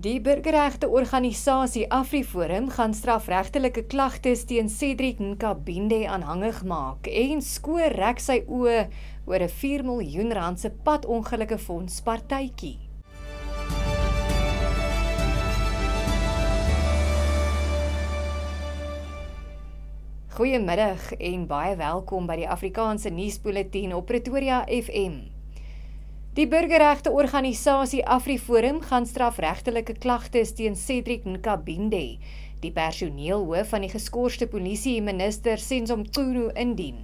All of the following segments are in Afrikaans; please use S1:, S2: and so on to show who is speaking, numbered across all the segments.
S1: Die burgerregteorganisasie AfriForum gaan strafregtelike klagtes teen Cedric Nkabinde aanhangig maak en skoor rek sy oë oor 'n 4 miljoen rand se padongelukkefonds partytjie. Goeiemiddag en baie welkom by die Afrikaanse nuusbulletin op Pretoria FM. Die burgerregteorganisasie AfriForum gaan strafregtelike klagtes teen Cedric Nkabinde, die personeelhoof van die geskorste polisieminister Senzo Mchunu, indien.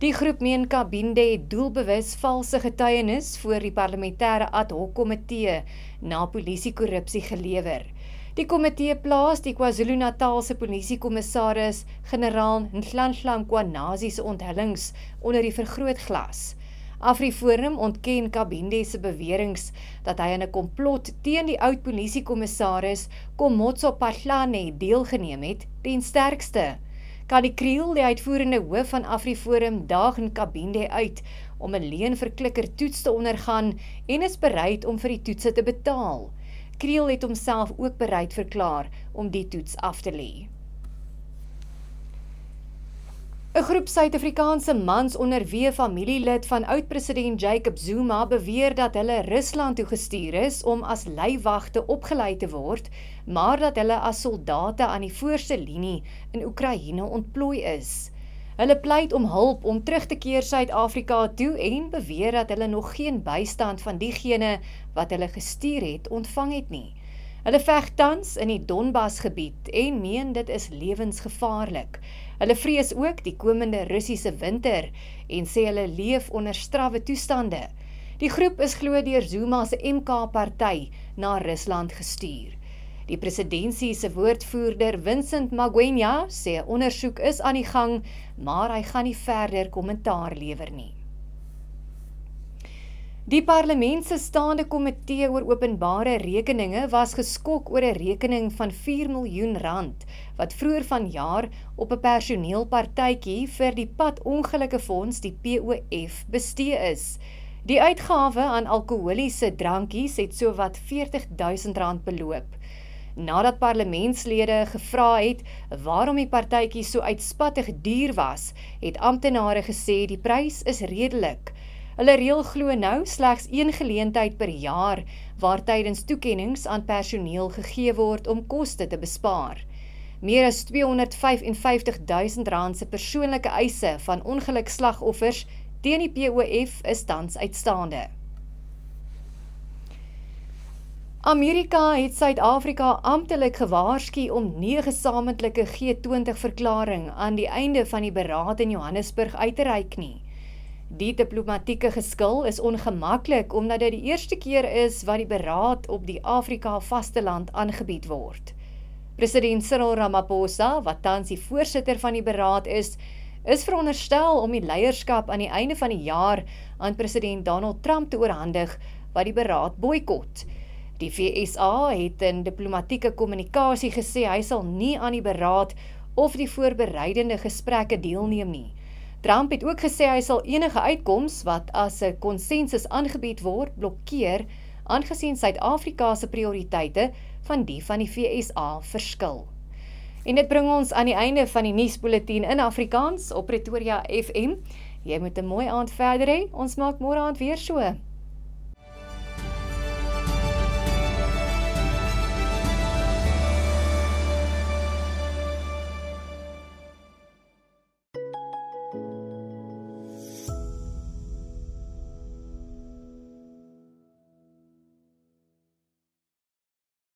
S1: Die groep meen Nkabinde het doelbewus valse getuienis voor die parlementêre ad hoc komitee na polisiekorrupsie gelewer. Die komitee plaas die KwaZulu-Natalse polisiekommissaris generaal Nhlanhla Mkhwanazi se onthullings onder die vergrootglas. AfriForum ontken Nkabinde se beweringe dat hy in 'n komplot teen die oud polisiekommissaris Komotso Phahlane deelgeneem het ten sterkste. Kali Kriel, die uitvoerende hoof van AfriForum, daag Nkabinde uit om 'n leenverklikker toets te ondergaan en is bereid om vir die toetse te betaal. Kriel het homself ook bereid verklaar om die toets af te lê. 'n Groep Suid-Afrikaanse mans onder wie familielid van oud-president Jacob Zuma beweer dat hulle Rusland toe gestuur is om as leiwagte opgelei te word, maar dat hulle as soldate aan die voorste linie in Oekraïne ontplooi is. Hulle pleit om hulp om terug te keer Suid-Afrika toe en beweer dat hulle nog geen bystand van diegene wat hulle gestuur het ontvang het nie. Hulle veg tans in die Donbas-gebied en meen dit is lewensgevaarlik. Hulle vrees ook die komende Russiese winter en sê hulle leef onder strawwe toestande. Die groep is glo deur Zuma se MK-party na Rusland gestuur. Die presidentsie se woordvoerder Vincent Magwenya sê 'n ondersoek is aan die gang, maar hy gaan nie verder kommentaar lewer nie. Die parlement se staande komitee oor openbare rekeninge was geskok oor 'n rekening van 4 miljoen rand wat vroeër vanjaar op 'n personeelpartytjie vir die padongelukkefonds, die POF, bestee is. Die uitgawe aan alkoholiese drankies het sowat R40.000 beloop. Nadat parlementslede gevra het waarom die partytjie so uitspattig duur was, het amptenare gesê die prys is redelik. Hulle reël glo nou slegs 1 geleentheid per jaar waar tydens toekennings aan personeel gegee word om koste te bespaar. Meer as R255.000 se persoonlike eise van ongelukslagoffers teen die POF is tans uitstaande. Amerika het Suid-Afrika amptelik gewaarsku om nie 'n gesamentlike G20-verklaring aan die einde van die beraad in Johannesburg uit te reik nie. Die diplomatieke geskil is ongemaklik omdat dit die eerste keer is wat die beraad op die Afrika vasteland aangebied word. President Cyril Ramaphosa, wat tans die voorsitter van die beraad is veronderstel om die leierskap aan die einde van die jaar aan president Donald Trump te oorhandig wat die beraad boikot. Die VSA het in diplomatieke kommunikasie gesê hy sal nie aan die beraad of die voorbereidende gesprekke deelneem nie. Trump het ook gesê hy sal enige uitkoms wat as 'n konsensus aangebied word blokkeer, aangesien Suid-Afrika se prioriteite van die van die VSA verskil. En dit bring ons aan die einde van die nuusbulletin in Afrikaans op Pretoria FM. Jy moet 'n mooi aand verder hê. Ons maak môre aand weer so.